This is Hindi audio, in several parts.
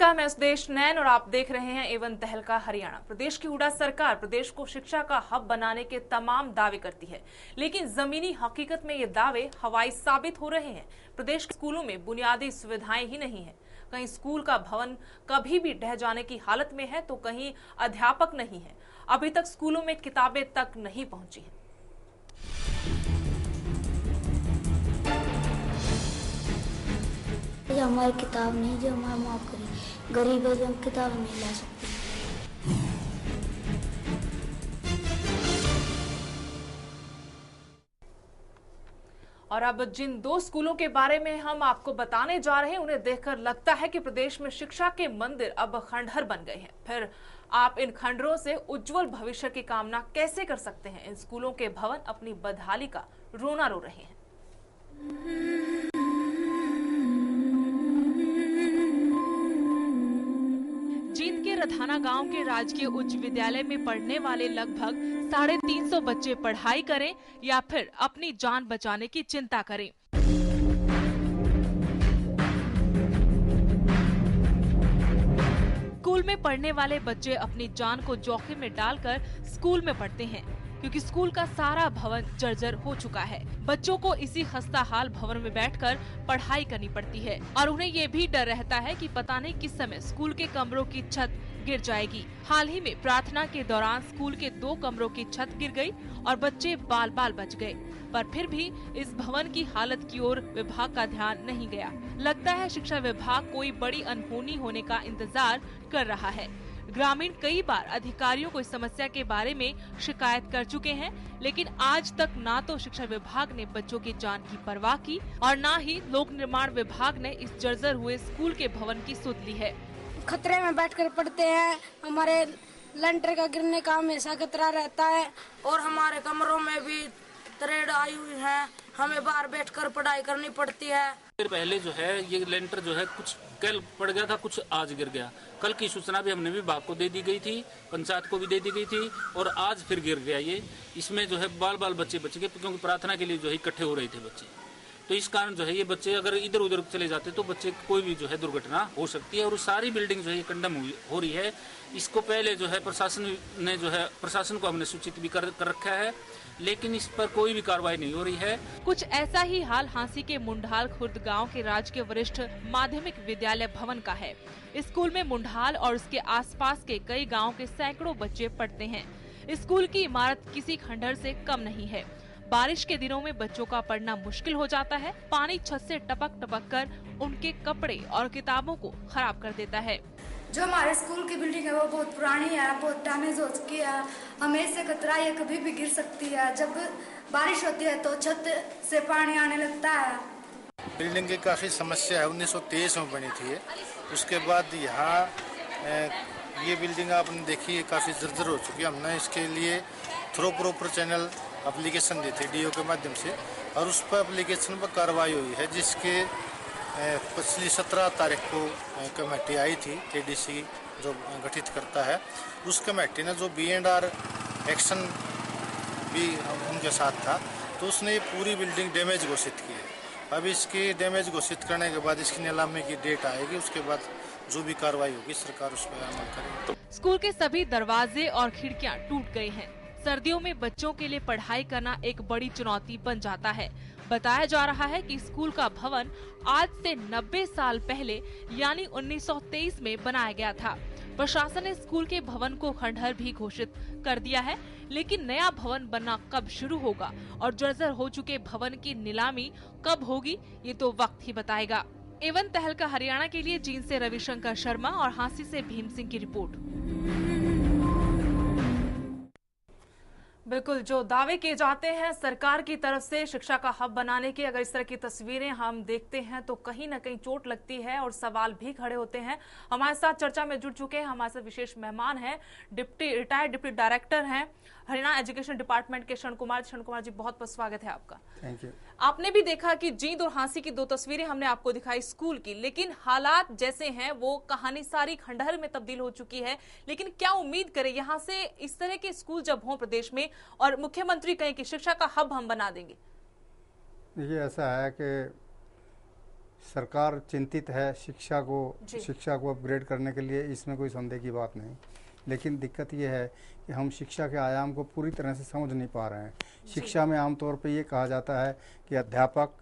नमस्कार, मैं सुदेश नैन और आप देख रहे हैं एवन तहलका हरियाणा। प्रदेश की हुड्डा सरकार प्रदेश को शिक्षा का हब बनाने के तमाम दावे करती है, लेकिन जमीनी हकीकत में ये दावे हवाई साबित हो रहे हैं। प्रदेश के स्कूलों में बुनियादी सुविधाएं ही नहीं है। कहीं स्कूल का भवन कभी भी ढह जाने की हालत में है तो कहीं अध्यापक नहीं है। अभी तक स्कूलों में किताबें तक नहीं पहुंची है। हमारी किताब नहीं, जो हमारा माफ करी, गरीब है जो हम किताब नहीं ला सकते। और अब जिन दो स्कूलों के बारे में हम आपको बताने जा रहे हैं, उन्हें देखकर लगता है कि प्रदेश में शिक्षा के मंदिर अब खंडहर बन गए हैं। फिर आप इन खंडरों से उज्जवल भविष्य की कामना कैसे कर सकते हैं? इन स्कूलों के भवन अपनी बदहाली का रोना रो रहे हैं। जींद के रधाना गांव के राजकीय उच्च विद्यालय में पढ़ने वाले लगभग 350 बच्चे पढ़ाई करें या फिर अपनी जान बचाने की चिंता करें। स्कूल में पढ़ने वाले बच्चे अपनी जान को जोखिम में डालकर स्कूल में पढ़ते हैं, क्योंकि स्कूल का सारा भवन जर्जर हो चुका है। बच्चों को इसी खस्ताहाल भवन में बैठकर पढ़ाई करनी पड़ती है और उन्हें ये भी डर रहता है कि पता नहीं किस समय स्कूल के कमरों की छत गिर जाएगी। हाल ही में प्रार्थना के दौरान स्कूल के 2 कमरों की छत गिर गई और बच्चे बाल बाल बच गए, पर फिर भी इस भवन की हालत की ओर विभाग का ध्यान नहीं गया। लगता है शिक्षा विभाग कोई बड़ी अनहोनी होने का इंतजार कर रहा है। ग्रामीण कई बार अधिकारियों को इस समस्या के बारे में शिकायत कर चुके हैं, लेकिन आज तक ना तो शिक्षा विभाग ने बच्चों की जान की परवाह की और ना ही लोक निर्माण विभाग ने इस जर्जर हुए स्कूल के भवन की सुध ली है। खतरे में बैठकर पढ़ते हैं, हमारे लंटर का गिरने का हमेशा खतरा रहता है और हमारे कमरों में भी तरेड़ आई हुई है, हमें बाहर बैठकर पढ़ाई करनी पड़ती है। पहले जो है ये लेंटर जो है कुछ कल पड़ गया था, कुछ आज गिर गया। कल की सूचना भी हमने विभाग को दे दी गई थी, पंचायत को भी दे दी गई थी और आज फिर गिर गया ये। इसमें जो है बाल बाल बच्चे बच गए, क्योंकि प्रार्थना के लिए जो है इकट्ठे हो रहे थे बच्चे। तो इस कारण जो है ये बच्चे अगर इधर उधर चले जाते तो बच्चे कोई भी जो है दुर्घटना हो सकती है। और सारी बिल्डिंग जो है ये कंडम हो रही है। इसको पहले जो है प्रशासन ने जो है प्रशासन को हमने सूचित भी कर रखा है, लेकिन इस पर कोई भी कार्रवाई नहीं हो रही है। कुछ ऐसा ही हाल हांसी के मुंडाल खुर्द गांव के राजकीय वरिष्ठ माध्यमिक विद्यालय भवन का है। इस स्कूल में मुंडाल और उसके आसपास के कई गांव के सैकड़ों बच्चे पढ़ते हैं। इस स्कूल की इमारत किसी खंडहर से कम नहीं है। बारिश के दिनों में बच्चों का पढ़ना मुश्किल हो जाता है। पानी छत से टपक टपक कर उनके कपड़े और किताबों को खराब कर देता है। जो हमारे स्कूल की बिल्डिंग है वो बहुत पुरानी है, बहुत डैमेज हो चुकी है। हमें इससे खतरा है, कभी भी गिर सकती है। जब बारिश होती है तो छत से पानी आने लगता है। बिल्डिंग की काफ़ी समस्या है। 1923 में बनी थी। उसके बाद यहाँ ये बिल्डिंग आपने देखी है काफ़ी जर्जर हो चुकी है। हमने इसके लिए थ्रो प्रॉपर चैनल एप्लीकेशन दी थी डीओ के माध्यम से, और उस पर एप्लीकेशन पर कार्रवाई हुई है, जिसके पिछली 17 तारीख को कमेटी आई थी केडीसी जो गठित करता है। उस कमेटी ने जो B&R एक्शन भी उनके साथ था, तो उसने ये पूरी बिल्डिंग डैमेज घोषित की है। अब इसकी डैमेज घोषित करने के बाद इसकी नीलामी की डेट आएगी, उसके बाद जो भी कार्रवाई होगी सरकार उस पर अमल करेगी। स्कूल के सभी दरवाजे और खिड़कियां टूट गए हैं। सर्दियों में बच्चों के लिए पढ़ाई करना एक बड़ी चुनौती बन जाता है। बताया जा रहा है कि स्कूल का भवन आज से 90 साल पहले यानी 1923 में बनाया गया था। प्रशासन ने स्कूल के भवन को खंडहर भी घोषित कर दिया है, लेकिन नया भवन बनना कब शुरू होगा और जर्जर हो चुके भवन की नीलामी कब होगी, ये तो वक्त ही बताएगा। एवन तहलका हरियाणा के लिए जींद से रविशंकर शर्मा और हांसी से भीम सिंह की रिपोर्ट। बिल्कुल, जो दावे किए जाते हैं सरकार की तरफ से शिक्षा का हब बनाने की, अगर इस तरह की तस्वीरें हम देखते हैं तो कहीं ना कहीं चोट लगती है और सवाल भी खड़े होते हैं। हमारे साथ चर्चा में जुड़ चुके हैं, हमारे साथ विशेष मेहमान हैं, रिटायर्ड डिप्टी डायरेक्टर हैं हरियाणा एजुकेशन डिपार्टमेंट के क्षण कुमार जी, बहुत बहुत स्वागत है आपका। Thank you. आपने भी देखा कि जींद और हांसी की 2 तस्वीरें हमने आपको दिखाई स्कूल की, लेकिन हालात जैसे हैं वो कहानी सारी खंडहर में तब्दील हो चुकी है। लेकिन क्या उम्मीद करें यहाँ से इस तरह के स्कूल जब हों प्रदेश में और मुख्यमंत्री कहें कि शिक्षा का हब हम बना देंगे? देखिए, ऐसा है कि सरकार चिंतित है शिक्षा को अपग्रेड करने के लिए, इसमें कोई संदेह की बात नहीं। लेकिन दिक्कत ये है कि हम शिक्षा के आयाम को पूरी तरह से समझ नहीं पा रहे हैं। शिक्षा में आमतौर पे ये कहा जाता है कि अध्यापक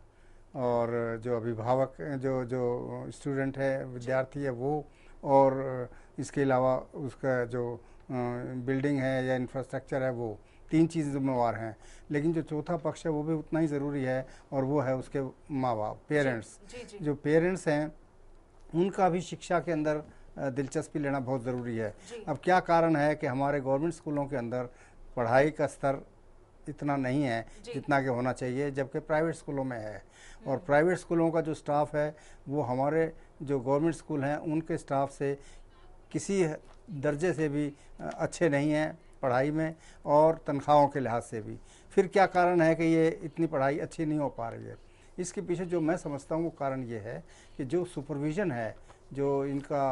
और जो अभिभावक जो स्टूडेंट है, विद्यार्थी है वो, और इसके अलावा उसका जो बिल्डिंग है या इंफ्रास्ट्रक्चर है, वो 3 चीज़ जिम्मेवार हैं। लेकिन जो चौथा पक्ष है वो भी उतना ही ज़रूरी है, और वो है उसके माँ बाप, पेरेंट्स। जो पेरेंट्स हैं उनका भी शिक्षा के अंदर दिलचस्पी लेना बहुत ज़रूरी है। अब क्या कारण है कि हमारे गवर्नमेंट स्कूलों के अंदर पढ़ाई का स्तर इतना नहीं है जितना कि होना चाहिए, जबकि प्राइवेट स्कूलों में है। और प्राइवेट स्कूलों का जो स्टाफ है वो हमारे जो गवर्नमेंट स्कूल हैं उनके स्टाफ से किसी दर्जे से भी अच्छे नहीं हैं पढ़ाई में, और तनख्वाहों के लिहाज से भी। फिर क्या कारण है कि ये इतनी पढ़ाई अच्छी नहीं हो पा रही है? इसके पीछे जो मैं समझता हूँ वो कारण ये है कि जो सुपरविज़न है, जो इनका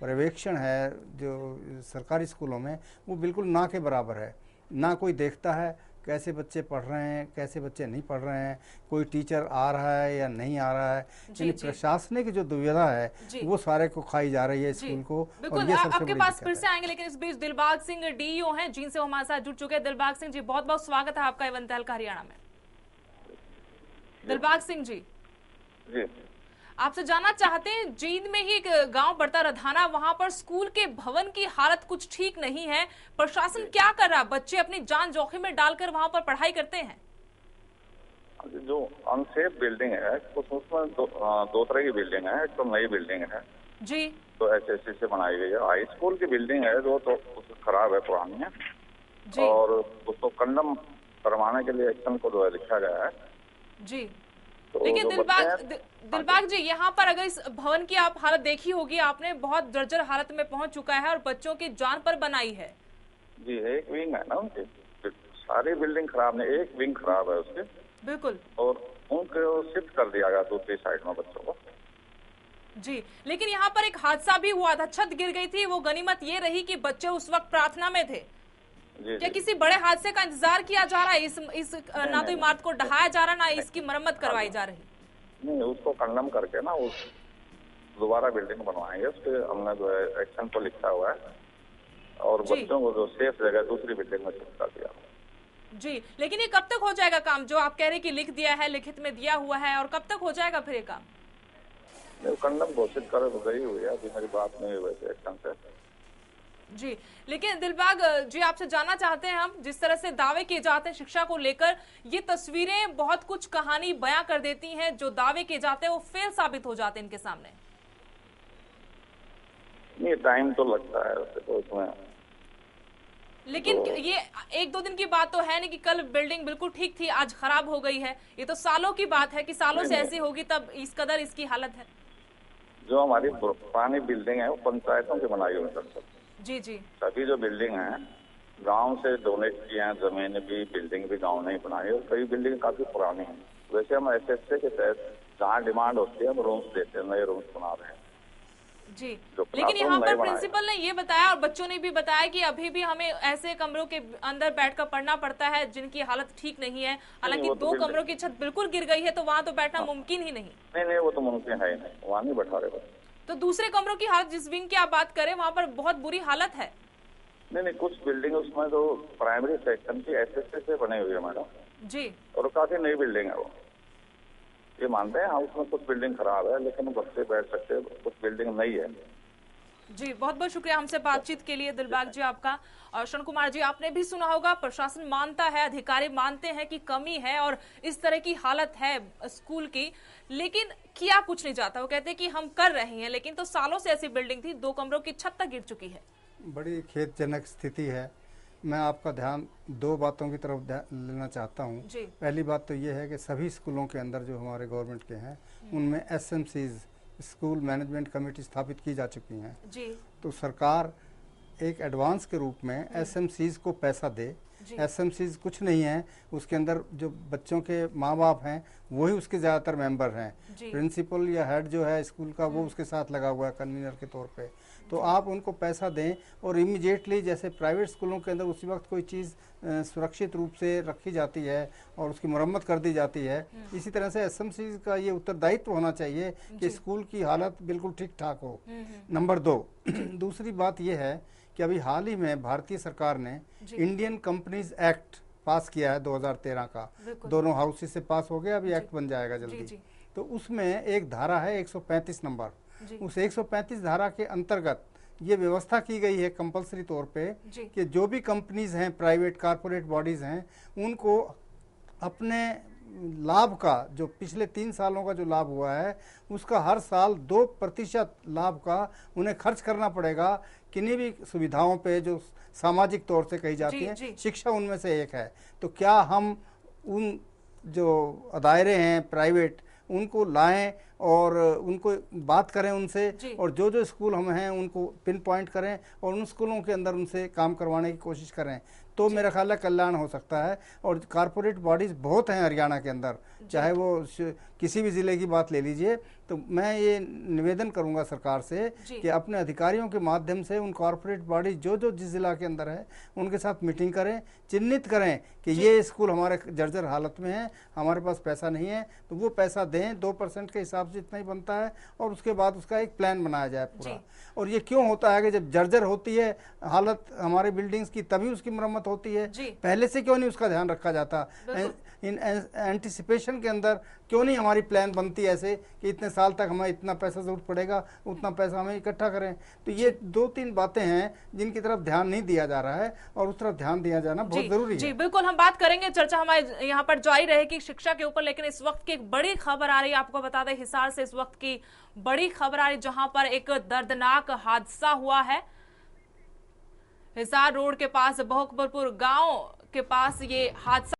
पर्यवेक्षण है जो सरकारी स्कूलों में, वो बिल्कुल ना के बराबर है। ना कोई देखता है कैसे बच्चे पढ़ रहे हैं, कैसे बच्चे नहीं पढ़ रहे हैं, कोई टीचर आ रहा है या नहीं आ रहा है। यानी प्रशासनिक जो दुविधा है वो सारे को खाई जा रही है स्कूल को। बिल्कुल, आपके पास फिर से आएंगे, लेकिन इस बीच दिलबाग सिंह डीईओ हैं जिनसे हमारे साथ जुड़ चुके हैं। दिलबाग सिंह जी, बहुत बहुत स्वागत है आपका एवं तहलका हरियाणा में। दिलबाग सिंह जी, आपसे जानना चाहते हैं, जींद में ही एक गांव बढ़ता रधाना, वहां पर स्कूल के भवन की हालत कुछ ठीक नहीं है। प्रशासन क्या कर रहा है? बच्चे अपनी जान जोखिम में डालकर वहां पर पढ़ाई करते हैं। जो अनसेफ बिल्डिंग है उसमें दो तरह की बिल्डिंग है। एक तो नई बिल्डिंग है जी, तो एसएससी से बनाई गई है। हाई स्कूल की बिल्डिंग है जो तो खराब है, पुरानी है जी, और उसको कंडम करवाने के लिए एक्शन को जो है लिखा गया है जी। तो लेकिन दिलबाग जी, यहाँ पर अगर इस भवन की आप हालत देखी होगी आपने, बहुत जर्जर हालत में पहुंच चुका है और बच्चों की जान पर बनाई है। जी, एक विंग है ना उनकी, सारी बिल्डिंग खराब नहीं, एक विंग खराब है उसके। बिल्कुल, और उनको शिफ्ट कर दिया गया दूसरी साइड में बच्चों को। जी, लेकिन यहाँ पर एक हादसा भी हुआ था, छत गिर गई थी। वो गनीमत ये रही कि बच्चे उस वक्त प्रार्थना में थे। क्या किसी बड़े हादसे का इंतजार किया जा रहा है? इस ना तो इमारत को ढहाया जा रहा, ना इसकी मरम्मत करवाई जा रही। नहीं, उसको कंडम करके ना उस दोबारा बिल्डिंग बनवाएंगे। उसके हमने जो है एक्शन को लिखा हुआ है और बच्चों को जो सेफ जगह दूसरी बिल्डिंग में शिफ्ट कर दिया जी। लेकिन ये कब तक हो जाएगा काम, जो आप कह रहे हैं कि लिख दिया है, लिखित में दिया हुआ है, और कब तक हो जाएगा फिर ये काम? कंडम घोषित करे तो गई हुई है, अभी मेरी बात नहीं हुई वैसे एक्शन से जी। लेकिन दिलबाग जी, आपसे जानना चाहते हैं हम, जिस तरह से दावे किए जाते हैं शिक्षा को लेकर, ये तस्वीरें बहुत कुछ कहानी बयां कर देती हैं। जो दावे किए जाते हैं वो फेल साबित हो जाते हैं इनके सामने। नहीं, टाइम तो लगता है तो उसमें। लेकिन ये 1-2 दिन की बात तो है नहीं कि कल बिल्डिंग बिल्कुल ठीक थी, आज खराब हो गई है। ये तो सालों की बात है कि सालों से ऐसी होगी तब इस कदर इसकी हालत है। जो हमारी पुरानी बिल्डिंग है वो पंचायतों की बनाई हुई है। जी जी, सभी जो बिल्डिंग है गांव से डोनेट किए हैं, जमीन भी, बिल्डिंग भी गांव ने ही बनाई है और कई बिल्डिंग काफी पुरानी है। वैसे हम एसएससी के तहत जहाँ डिमांड होती है हम रूम्स देते हैं, नए रूम्स बना रहे हैं जी। लेकिन यहाँ पर प्रिंसिपल ने ये बताया और बच्चों ने भी बताया कि अभी भी हमें ऐसे कमरों के अंदर बैठकर पढ़ना पड़ता है जिनकी हालत ठीक नहीं है। हालांकि 2 कमरों की छत बिल्कुल गिर गई है तो वहाँ तो बैठना मुमकिन ही नहीं। नहीं, वो तो मुमकिन है ही नहीं, वहाँ नहीं बैठा रहे। तो दूसरे कमरों की हालत, जिस विंग की आप बात करें, वहाँ पर बहुत बुरी हालत है। नहीं, कुछ बिल्डिंग उसमें जो प्राइमरी सेक्शन की एसएससी से बनी हुई है मैडम जी, और काफी नई बिल्डिंग है वो, ये मानते हैं। हाँ, उसमें कुछ बिल्डिंग खराब है लेकिन बच्चे बैठ सकते हैं, कुछ बिल्डिंग नई है। जी, बहुत बहुत शुक्रिया हमसे बातचीत के लिए दिलबाग जी आपका। और शरण कुमार जी, आपने भी सुना होगा, प्रशासन मानता है, अधिकारी मानते हैं कि कमी है और इस तरह की हालत है स्कूल की, लेकिन किया कुछ नहीं जाता। वो कहते हैं कि हम कर रहे हैं, लेकिन तो सालों से ऐसी बिल्डिंग थी, 2 कमरों की छत तक गिर चुकी है। बड़ी खेदजनक स्थिति है। मैं आपका ध्यान 2 बातों की तरफ लेना चाहता हूँ। पहली बात तो ये है कि सभी स्कूलों के अंदर जो हमारे गवर्नमेंट के हैं उनमें SMCs, स्कूल मैनेजमेंट कमेटी स्थापित की जा चुकी हैं जी। तो सरकार एक एडवांस के रूप में SMCs को पैसा दे। SMCs कुछ नहीं है, उसके अंदर जो बच्चों के माँ बाप हैं वही उसके ज़्यादातर मेंबर हैं। प्रिंसिपल या हेड जो है स्कूल का वो उसके साथ लगा हुआ है कन्वीनर के तौर पे। तो आप उनको पैसा दें और इमीडिएटली, जैसे प्राइवेट स्कूलों के अंदर उसी वक्त कोई चीज़ सुरक्षित रूप से रखी जाती है और उसकी मरम्मत कर दी जाती है, इसी तरह से एसएमसी का ये उत्तरदायित्व होना चाहिए कि स्कूल की हालत बिल्कुल ठीक ठाक हो। नंबर 2, दूसरी बात ये है कि अभी हाल ही में भारतीय सरकार ने इंडियन कंपनीज एक्ट पास किया है 2013 का, दोनों हाउसेस से पास हो गया, अभी एक्ट बन जाएगा जल्दी। तो उसमें एक धारा है 135 नंबर, उस 135 धारा के अंतर्गत ये व्यवस्था की गई है कंपलसरी तौर पे कि जो भी कंपनीज हैं, प्राइवेट कारपोरेट बॉडीज हैं, उनको अपने लाभ का, जो पिछले 3 सालों का जो लाभ हुआ है, उसका हर साल 2% लाभ का उन्हें खर्च करना पड़ेगा किन्हीं भी सुविधाओं पे जो सामाजिक तौर से कही जाती है। शिक्षा उनमें से एक है। तो क्या हम उन जो दायरे हैं प्राइवेट, उनको लाएं और उनको बात करें उनसे, और जो जो स्कूल हम हैं उनको पिन पॉइंट करें और उन स्कूलों के अंदर उनसे काम करवाने की कोशिश करें, तो मेरा ख्याल है कल्याण हो सकता है। और कारपोरेट बॉडीज बहुत हैं हरियाणा के अंदर, चाहे वो किसी भी ज़िले की बात ले लीजिए। तो मैं ये निवेदन करूंगा सरकार से कि अपने अधिकारियों के माध्यम से उन कॉरपोरेट बॉडी जो जो जिस जिला के अंदर है उनके साथ मीटिंग करें, चिन्हित करें कि ये स्कूल हमारे जर्जर हालत में है, हमारे पास पैसा नहीं है, तो वो पैसा दें 2% के हिसाब से जितना ही बनता है, और उसके बाद उसका एक प्लान बनाया जाए पूरा। और ये क्यों होता है कि जब जर्जर होती है हालत हमारे बिल्डिंग्स की, तभी उसकी मरम्मत होती है, पहले से क्यों नहीं उसका ध्यान रखा जाता? इन एंटिसिपेशन के अंदर क्यों नहीं हमारी प्लान बनती ऐसे कि इतने साल तक हमें इतना पैसा जरूरत पड़ेगा, उतना पैसा हमें इकट्ठा करें? तो ये 2-3 बातें हैं जिनकी तरफ ध्यान नहीं दिया जा रहा है, और उस तरफ ध्यान दिया जाना बहुत जरूरी है। जी बिल्कुल, हम बात करेंगे, चर्चा हमारे यहाँ पर जारी रहेगी शिक्षा के ऊपर। लेकिन इस वक्त की एक बड़ी खबर आ रही है, आपको बता दें हिसार से इस वक्त की बड़ी खबर आ रही, जहां पर एक दर्दनाक हादसा हुआ है। हिसार रोड के पास बहुकबरपुर गांव के पास ये हादसा